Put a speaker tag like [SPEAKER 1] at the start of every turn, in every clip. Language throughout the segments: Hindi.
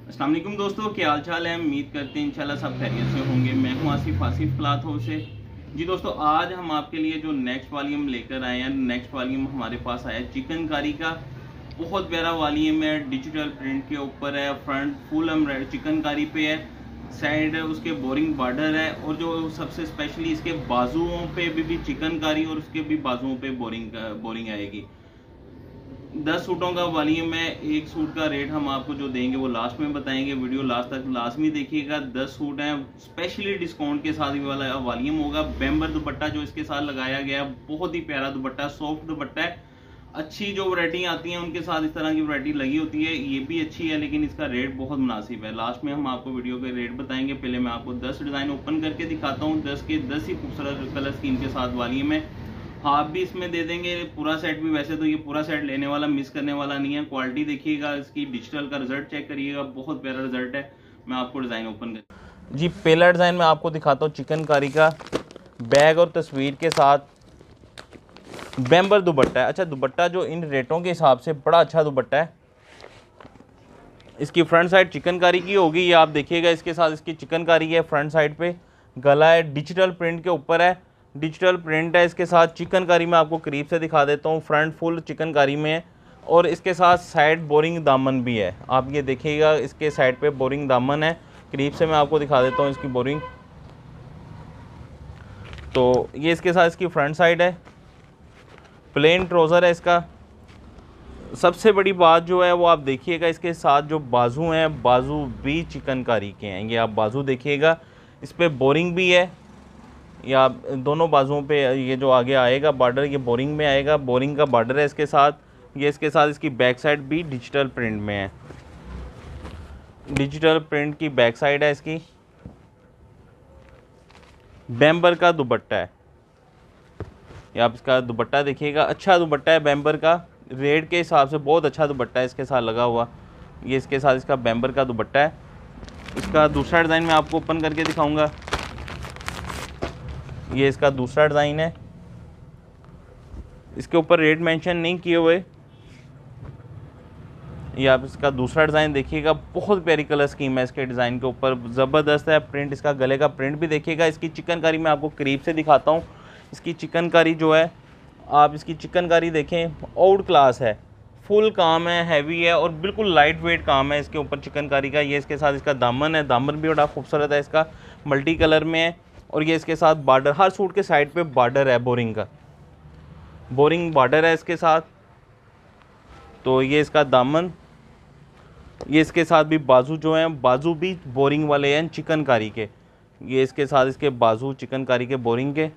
[SPEAKER 1] अस्सलाम वालेकुम दोस्तों, क्या हाल चाल है। उम्मीद करते हैं इंशाल्लाह सब खैरियत से होंगे। मैं हूं आसिफ क्लॉथ हाउस से। जी दोस्तों, आज हम आपके लिए जो नेक्स्ट वॉल्यूम लेकर आए हैं, नेक्स्ट वॉल्यूम हमारे पास आया है चिकनकारी का। बहुत प्यारा वॉल्यूम है, डिजिटल प्रिंट के ऊपर है, फ्रंट फुल चिकनकारी पे है, साइड उसके बोरिंग बॉर्डर है, और जो सबसे स्पेशली इसके बाजुओं पे भी चिकनकारी और उसके भी बाजुओं पे बोरिंग आएगी। 10 सूटों का वॉल्यूम है। एक सूट का रेट हम आपको जो देंगे वो लास्ट में बताएंगे। वीडियो लास्ट तक लाजमी देखिएगा। 10 सूट हैं, स्पेशली डिस्काउंट के साथ वाला वॉल्यूम होगा। बेम्बर दुपट्टा जो इसके साथ लगाया गया, बहुत ही प्यारा दुपट्टा, सॉफ्ट दुपट्टा है। अच्छी जो वैरायटी आती है उनके साथ इस तरह की वैरायटी लगी होती है, ये भी अच्छी है, लेकिन इसका रेट बहुत मुनासिब है। लास्ट में हम आपको वीडियो के रेट बताएंगे। पहले मैं आपको 10 डिजाइन ओपन करके दिखाता हूँ। 10 के 10 ही खूबसूरत कलर स्कीम के साथ वॉल्यूम है। हाफ भी इसमें दे देंगे, पूरा सेट भी। वैसे तो ये पूरा सेट लेने वाला मिस करने वाला नहीं है। क्वालिटी देखिएगा, इसकी डिजिटल का रिजल्ट चेक करिएगा, बहुत प्यारा रिजल्ट है। मैं आपको डिजाइन ओपन कर जी पहला डिजाइन मैं आपको दिखाता हूँ चिकनकारी का, बैग और तस्वीर के साथ बेम्बर दुपट्टा है। अच्छा, दुपट्टा जो इन रेटों के हिसाब से बड़ा अच्छा दुपट्टा है। इसकी फ्रंट साइड चिकनकारी की होगी, ये आप देखिएगा। इसके साथ इसकी चिकनकारी है, फ्रंट साइड पे गला है, डिजिटल प्रिंट के ऊपर है, डिजिटल प्रिंट है। इसके साथ चिकनकारी में आपको करीब से दिखा देता हूँ। फ्रंट फुल चिकनकारी में है, और इसके साथ साइड बोरिंग दामन भी है। आप ये देखिएगा, इसके साइड पे बोरिंग दामन है। करीब से मैं आपको दिखा देता हूँ इसकी बोरिंग। तो ये इसके साथ इसकी फ्रंट साइड है, प्लेन ट्राउज़र है इसका। सबसे बड़ी बात जो है वो आप देखिएगा, इसके साथ जो बाजू हैं, बाजू भी चिकनकारी के हैं। ये आप बाजू देखिएगा, इस पर बोरिंग भी है। या दोनों बाजुओं पे ये जो आगे आएगा बॉर्डर, ये बोरिंग में आएगा, बोरिंग का बॉर्डर है इसके साथ। ये इसके साथ इसकी बैक साइड भी डिजिटल प्रिंट में है, डिजिटल प्रिंट की बैक साइड है इसकी। बेम्बर का दुपट्टा है, ये आप इसका दुपट्टा देखिएगा, अच्छा दुपट्टा है बेम्बर का। रेट के हिसाब से बहुत अच्छा दुपट्टा है इसके साथ लगा हुआ। ये इसके साथ इसका बेम्बर का दुपट्टा है। इसका दूसरा डिज़ाइन मैं आपको ओपन करके दिखाऊंगा। ये इसका दूसरा डिज़ाइन है, इसके ऊपर रेट मेंशन नहीं किए हुए। ये आप इसका दूसरा डिज़ाइन देखिएगा, बहुत प्यारी कलर स्कीम है इसके डिज़ाइन के ऊपर, ज़बरदस्त है प्रिंट। इसका गले का प्रिंट भी देखिएगा। इसकी चिकनकारी मैं आपको करीब से दिखाता हूँ। इसकी चिकनकारी जो है, आप इसकी चिकनकारी देखें, आउट क्लास है, फुल काम है, हैवी है, और बिल्कुल लाइट वेट काम है इसके ऊपर चिकनकारी का। ये इसके साथ इसका दामन है, दामन भी बड़ा खूबसूरत है इसका, मल्टी कलर में है। और ये इसके साथ बॉर्डर, हर सूट के साइड पे बॉर्डर है, बोरिंग का बोरिंग बॉर्डर है इसके साथ। तो ये इसका दामन, ये इसके साथ भी बाजू जो हैं, बाजू भी बोरिंग वाले हैं चिकनकारी के। ये इसके साथ इसके बाजू चिकनकारी के बोरिंग के।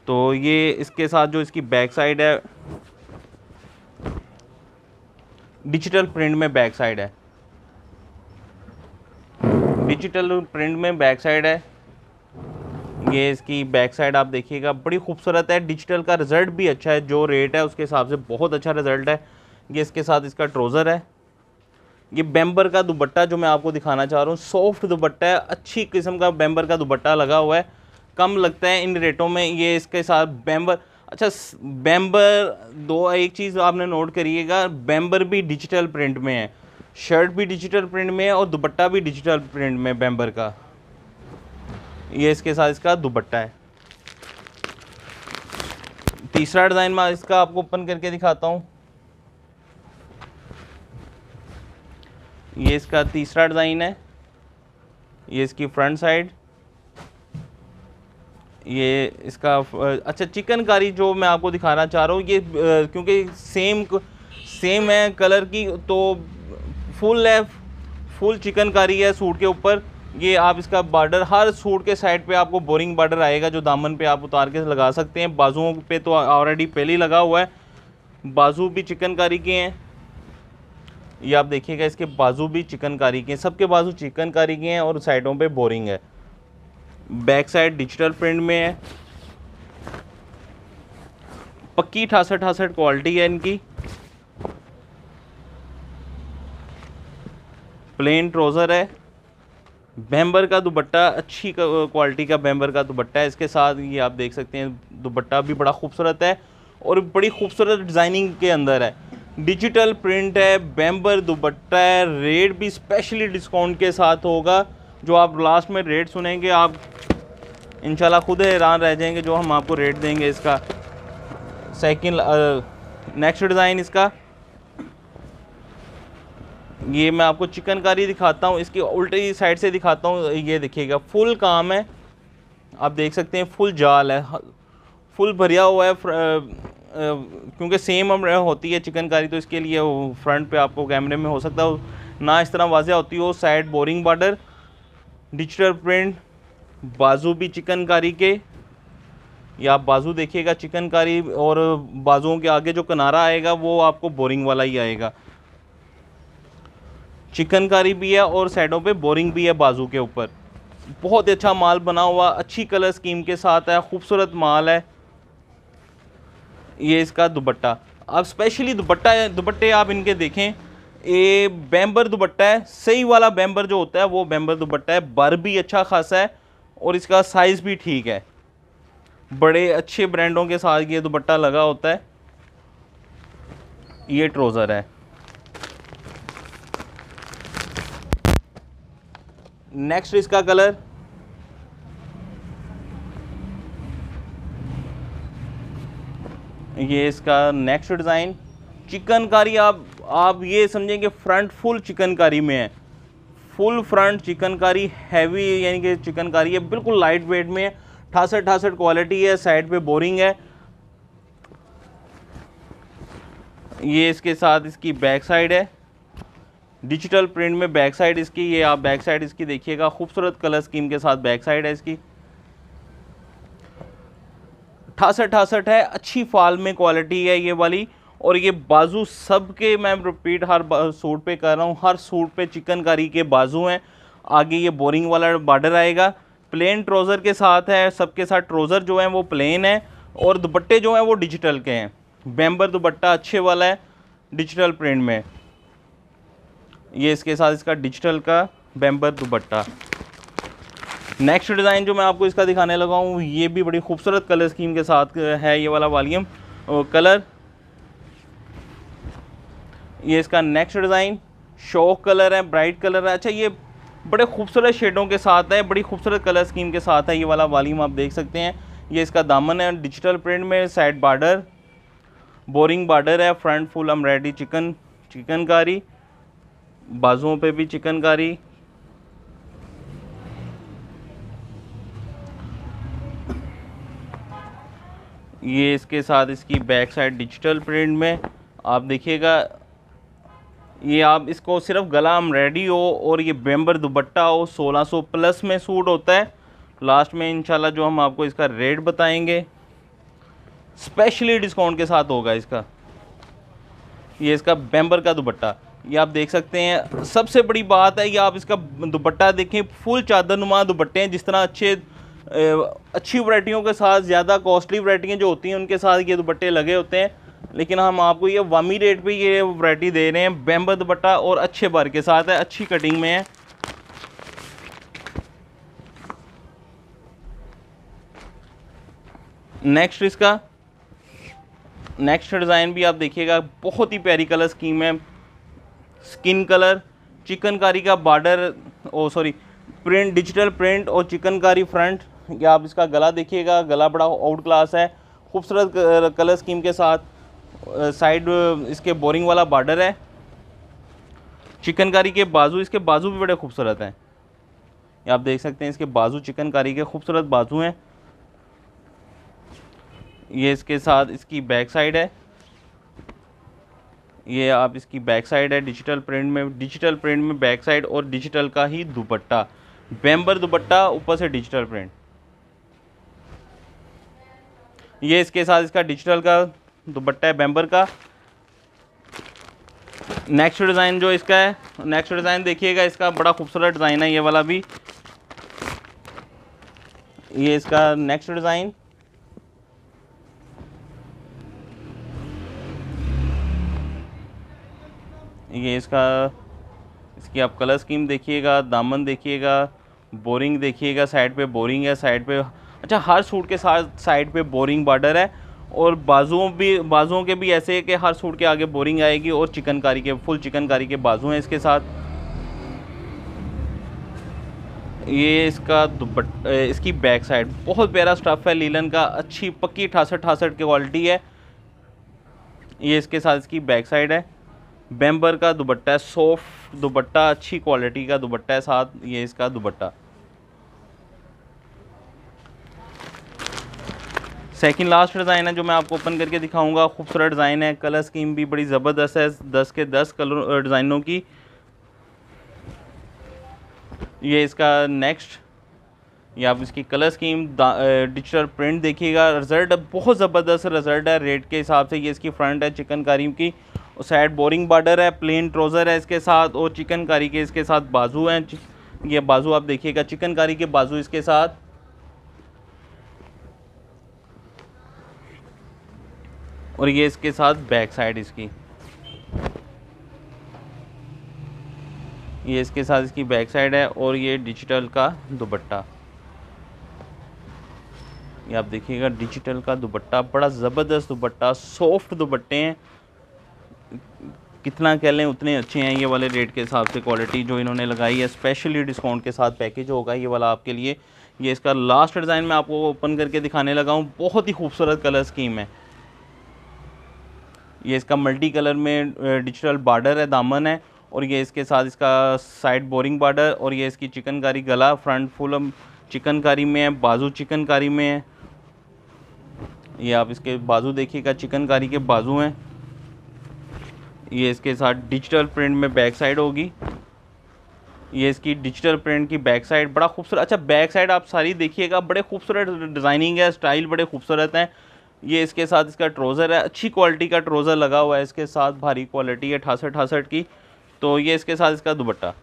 [SPEAKER 1] तो ये इसके साथ जो इसकी बैक साइड है, डिजिटल प्रिंट में बैक साइड है, डिजिटल प्रिंट में बैक साइड है। ये इसकी बैक साइड आप देखिएगा, बड़ी खूबसूरत है। डिजिटल का रिज़ल्ट भी अच्छा है, जो रेट है उसके हिसाब से बहुत अच्छा रिज़ल्ट है। ये इसके साथ इसका ट्राउज़र है। ये बेम्बर का दुपट्टा जो मैं आपको दिखाना चाह रहा हूँ, सॉफ्ट दुपट्टा है, अच्छी किस्म का बेम्बर का दुपट्टा लगा हुआ है। कम लगता है इन रेटों में। ये इसके साथ बेम्बर, अच्छा बेम्बर एक चीज़ आपने नोट करिएगा, बेम्बर भी डिजिटल प्रिंट में है, शर्ट भी डिजिटल प्रिंट में है, और दुपट्टा भी डिजिटल प्रिंट में बेम्बर का। ये इसके साथ इसका दुपट्टा है। तीसरा डिज़ाइन मैं इसका आपको ओपन करके दिखाता हूँ। ये इसका तीसरा डिज़ाइन है। ये इसकी फ्रंट साइड, ये इसका अच्छा चिकनकारी जो मैं आपको दिखाना चाह रहा हूँ, ये क्योंकि सेम है कलर की, तो फुल है, फुल चिकनकारी है सूट के ऊपर। ये आप इसका बॉर्डर, हर सूट के साइड पे आपको बोरिंग बॉर्डर आएगा, जो दामन पे आप उतार के लगा सकते हैं। बाजुओं पे तो ऑलरेडी पहले ही लगा हुआ है, बाजू भी चिकनकारी के हैं। ये आप देखिएगा, इसके बाजू भी चिकनकारी के हैं, सबके बाजू चिकनकारी के हैं, और साइडों पे बोरिंग है। बैक साइड डिजिटल प्रिंट में है, पक्की 68 क्वालिटी है इनकी। प्लेन ट्राउज़र है, बेम्बर का दुपट्टा, अच्छी क्वालिटी का बेम्बर का दुपट्टा है इसके साथ। ये आप देख सकते हैं, दुपट्टा भी बड़ा खूबसूरत है और बड़ी खूबसूरत डिज़ाइनिंग के अंदर है। डिजिटल प्रिंट है, बैम्बर दुपट्टा है, रेट भी स्पेशली डिस्काउंट के साथ होगा। जो आप लास्ट में रेट सुनेंगे आप इंशाल्लाह खुद हैरान रह जाएंगे जो हम आपको रेट देंगे इसका। सेकंड नेक्स्ट डिज़ाइन इसका, ये मैं आपको चिकनकारी दिखाता हूँ, इसकी उल्टी साइड से दिखाता हूँ। ये देखिएगा फुल काम है, आप देख सकते हैं फुल जाल है, फुल भरिया हुआ है। क्योंकि सेम होती है चिकनकारी तो इसके लिए फ्रंट पे आपको कैमरे में हो सकता है ना इस तरह वाज़ेह होती हो। Side boring border, digital print, बाजू भी चिकनकारी के, या आप बाजू देखिएगा चिकनकारी, और बाजुओं के आगे जो किनारा आएगा वो आपको बोरिंग वाला ही आएगा। चिकनकारी भी है और साइडों पे बोरिंग भी है बाजू के ऊपर। बहुत ही अच्छा माल बना हुआ, अच्छी कलर स्कीम के साथ है, खूबसूरत माल है। ये इसका दुपट्टा, अब स्पेशली दुपट्टे आप इनके देखें, ये बैम्बर दुपट्टा है, सही वाला बैम्बर जो होता है वो बैम्बर दुपट्टा है। बर भी अच्छा खासा है और इसका साइज़ भी ठीक है। बड़े अच्छे ब्रांडों के साथ ये दुपट्टा लगा होता है। ये ट्राउज़र है। नेक्स्ट इसका कलर, ये इसका नेक्स्ट डिज़ाइन चिकनकारी। आप ये समझेंगे फ्रंट फुल चिकनकारी में है, फुल फ्रंट चिकनकारी हैवी, यानी कि चिकनकारी है, बिल्कुल लाइट वेट में है, 68 क्वालिटी है। साइड पे बोरिंग है। ये इसके साथ इसकी बैक साइड है, डिजिटल प्रिंट में बैक साइड इसकी। ये आप बैक साइड इसकी देखिएगा, खूबसूरत कलर स्कीम के साथ बैक साइड है इसकी। 68 है, अच्छी फाल में क्वालिटी है ये वाली। और ये बाजू सबके, मैं रिपीट हर सूट पे कर रहा हूँ, हर सूट पे चिकनकारी के बाजू हैं। आगे ये बोरिंग वाला बॉर्डर आएगा, प्लेन ट्राउज़र के साथ है। सबके साथ ट्राउज़र जो है वो प्लेन है और दुपट्टे जो हैं वो डिजिटल के हैं। बैम्बर दुपट्टा अच्छे वाला है डिजिटल प्रिंट में। ये इसके साथ इसका डिजिटल का बैम्बर दुपट्टा। नेक्स्ट डिज़ाइन जो मैं आपको इसका दिखाने लगा हूँ, ये भी बड़ी खूबसूरत कलर स्कीम के साथ है। ये वाला वॉल्यूम कलर, ये इसका नेक्स्ट डिज़ाइन शौक कलर है, ब्राइट कलर है। अच्छा, ये बड़े खूबसूरत शेडों के साथ है, बड़ी खूबसूरत कलर स्कीम के साथ है। ये वाला वॉल्यूम आप देख सकते हैं। ये इसका दामन है डिजिटल प्रिंट में, साइड बॉर्डर बोरिंग बॉर्डर है, फ्रंट फुल एम्ब्रॉयडरी चिकनकारी, बाजुओं पे भी चिकनकारी। ये इसके साथ इसकी बैक साइड डिजिटल प्रिंट में आप देखिएगा। ये आप इसको सिर्फ गला एम्ब्रॉयडरी हो और ये बैम्बर दुपट्टा हो, 1600 प्लस में सूट होता है। लास्ट में इंशाल्लाह जो हम आपको इसका रेट बताएंगे स्पेशली डिस्काउंट के साथ होगा इसका। ये इसका बैम्बर का दुपट्टा, ये आप देख सकते हैं। सबसे बड़ी बात है, ये आप इसका दुपट्टा देखें, फुल चादरनुमा दुपट्टे हैं। जिस तरह अच्छी वैरायटियों के साथ, ज़्यादा कॉस्टली वैरायटियाँ जो होती हैं उनके साथ ये दुपट्टे लगे होते हैं, लेकिन हम आपको ये वामी रेट पे ये वैरायटी दे रहे हैं। बैम्बर दुपट्टा और अच्छे बर के साथ है, अच्छी कटिंग में है। नेक्स्ट इसका नेक्स्ट डिज़ाइन भी आप देखिएगा, बहुत ही प्यारी कलर स्कीम है। स्किन कलर, चिकनकारी का बॉर्डर, प्रिंट, डिजिटल प्रिंट और चिकनकारी फ्रंट। या आप इसका गला देखिएगा, गला बड़ा आउट क्लास है, खूबसूरत कलर स्कीम के साथ। साइड इसके बोरिंग वाला बॉर्डर है। चिकनकारी के बाजू, इसके बाजू भी बड़े खूबसूरत हैं। ये आप देख सकते हैं, इसके बाजू चिकनकारी के खूबसूरत बाजू हैं। ये इसके साथ इसकी बैक साइड है। ये आप इसकी बैक साइड है डिजिटल प्रिंट में बैक साइड और डिजिटल का ही दुपट्टा, बैम्बर दुपट्टा, ऊपर से डिजिटल प्रिंट। ये इसके साथ इसका डिजिटल का दुपट्टा है बैम्बर का। नेक्स्ट डिज़ाइन जो इसका है, नेक्स्ट डिज़ाइन देखिएगा, इसका बड़ा खूबसूरत डिज़ाइन है ये वाला भी। ये इसका नेक्स्ट डिज़ाइन, ये इसकी आप कलर स्कीम देखिएगा, दामन देखिएगा, बोरिंग देखिएगा, साइड पे बोरिंग है, साइड पे अच्छा हर सूट के साथ साइड पे बोरिंग बॉर्डर है और बाजुओं के भी ऐसे है कि हर सूट के आगे बोरिंग आएगी और चिकनकारी के फुल चिकनकारी के बाजू हैं इसके साथ। ये इसका दुपट्टा, इसकी बैक साइड बहुत प्यारा स्टफ़ है लीलन का, अच्छी पक्की 68 की क्वालिटी है। ये इसके साथ इसकी बैक साइड है। बेम्बर का दुपट्टा है, सॉफ्ट दुपट्टा, अच्छी क्वालिटी का दुपट्टा है साथ ये इसका दुपट्टा। सेकंड लास्ट डिज़ाइन है जो मैं आपको ओपन करके दिखाऊंगा। खूबसूरत डिज़ाइन है, कलर स्कीम भी बड़ी ज़बरदस्त है, 10 के 10 कलर डिज़ाइनों की। ये इसका नेक्स्ट, ये आप इसकी कलर स्कीम डिजिटल प्रिंट देखिएगा। रिजल्ट बहुत ज़बरदस्त रिजल्ट है रेट के हिसाब से। ये इसकी फ्रंट है चिकनकारी की, और साइड बोरिंग बॉर्डर है, प्लेन ट्राउज़र है इसके साथ, और चिकनकारी के इसके साथ बाजू हैं। ये बाजू आप देखिएगा, चिकनकारी के बाजू इसके साथ। और ये इसके साथ बैक साइड इसकी, ये इसके साथ इसकी बैक साइड है। और ये डिजिटल का दुपट्टा, ये आप देखिएगा डिजिटल का दुपट्टा, बड़ा ज़बरदस्त दुपट्टा, सॉफ्ट दुपट्टे हैं, कितना कह लें उतने अच्छे हैं ये वाले रेट के हिसाब से। क्वालिटी जो इन्होंने लगाई है, स्पेशली डिस्काउंट के साथ पैकेज होगा ये वाला आपके लिए। ये इसका लास्ट डिज़ाइन मैं आपको ओपन करके दिखाने लगा हूँ, बहुत ही खूबसूरत कलर स्कीम है। ये इसका मल्टी कलर में डिजिटल बॉर्डर है, दामन है, और ये इसके साथ इसका साइड बोरिंग बॉर्डर, और ये इसकी चिकनकारी गला, फ्रंट फुल चिकनकारी में है, बाजू चिकनकारी में है। ये आप इसके बाजू देखिएगा, चिकनकारी के बाजू हैं। ये इसके साथ डिजिटल प्रिंट में बैक साइड होगी। ये इसकी डिजिटल प्रिंट की बैक साइड, बड़ा खूबसूरत। अच्छा, बैक साइड आप सारी देखिएगा, बड़े खूबसूरत डिज़ाइनिंग है, स्टाइल बड़े खूबसूरत हैं। ये इसके साथ इसका ट्राउज़र है, अच्छी क्वालिटी का ट्राउज़र लगा हुआ है इसके साथ, भारी क्वालिटी है 68 की। तो ये इसके साथ इसका दुपट्टा,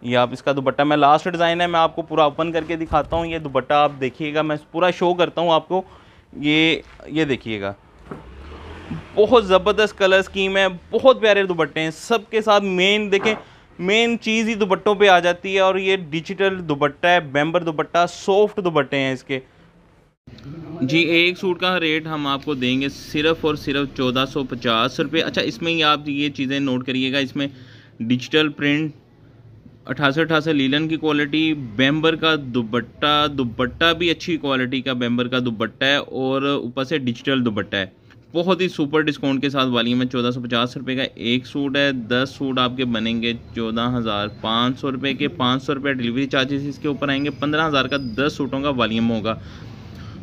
[SPEAKER 1] ये आप इसका दुपट्टा, मैं लास्ट डिज़ाइन है मैं आपको पूरा ओपन करके दिखाता हूँ। ये दुपट्टा आप देखिएगा, मैं पूरा शो करता हूँ आपको। ये देखिएगा, बहुत ज़बरदस्त कलर स्कीम है, बहुत प्यारे दुपट्टे हैं सबके साथ। मेन देखें, मेन चीज़ ही दुपट्टों पे आ जाती है। और ये डिजिटल दुपट्टा है, बेम्बर दुपट्टा, सॉफ्ट दुपट्टे हैं इसके जी। एक सूट का रेट हम आपको देंगे सिर्फ़ और सिर्फ 1450 रुपये। अच्छा, इसमें ही आप ये चीज़ें नोट करिएगा, इसमें डिजिटल प्रिंट, 88 लीलन की क्वालिटी, बेम्बर का दुपट्टा भी अच्छी क्वालिटी का बेम्बर का दुपट्टा है, और ऊपर से डिजिटल दुपट्टा है। बहुत ही सुपर डिस्काउंट के साथ वाली में 1450 रुपये का एक सूट है। 10 सूट आपके बनेंगे 14,500 रुपये के, 500 रुपये डिलीवरी चार्जेस इसके ऊपर आएंगे। 15,000 का 10 सूटों का वॉल्यूम होगा।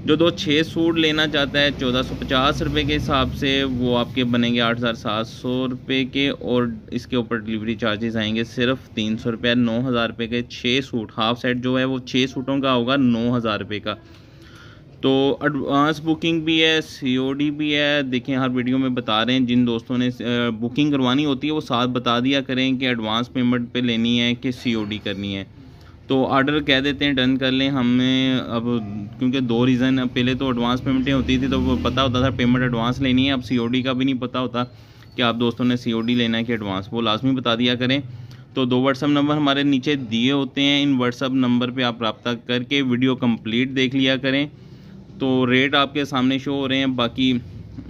[SPEAKER 1] जो 6 सूट लेना चाहता है 1450 रुपये के हिसाब से, वो आपके बनेंगे 8,700 रुपये के, और इसके ऊपर डिलीवरी चार्जेस आएंगे सिर्फ 300 रुपये। 9,000 रुपये के 6 सूट, हाफ सेट जो है वो 6 सूटों का होगा 9,000 रुपये का। तो एडवांस बुकिंग भी है, COD भी है। देखें, हर वीडियो में बता रहे हैं, जिन दोस्तों ने बुकिंग करवानी होती है वो साथ बता दिया करें कि एडवांस पेमेंट पे लेनी है कि COD करनी है। तो ऑर्डर कह देते हैं, डन कर लें। हमें अब क्योंकि 2 रीज़न, पहले तो एडवांस पेमेंटें होती थी तो वो पता होता था पेमेंट एडवांस लेनी है, अब COD का भी नहीं पता होता कि आप दोस्तों ने COD लेना है कि एडवांस, वो लाजमी बता दिया करें। तो 2 व्हाट्सअप नंबर हमारे नीचे दिए होते हैं, इन व्हाट्सअप नंबर पे आप रब्ता करके वीडियो कंप्लीट देख लिया करें। तो रेट आपके सामने शो हो रहे हैं। बाकी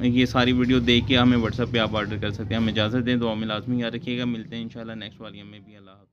[SPEAKER 1] ये सारी वीडियो देख के हमें व्हाट्सएप पे आप ऑर्डर कर सकते हैं। हमें इजाज़त दें, तो हमें लाजमी याद रखिएगा। मिलते हैं इंशाल्लाह नेक्स्ट वाली में भी। अल्लाह।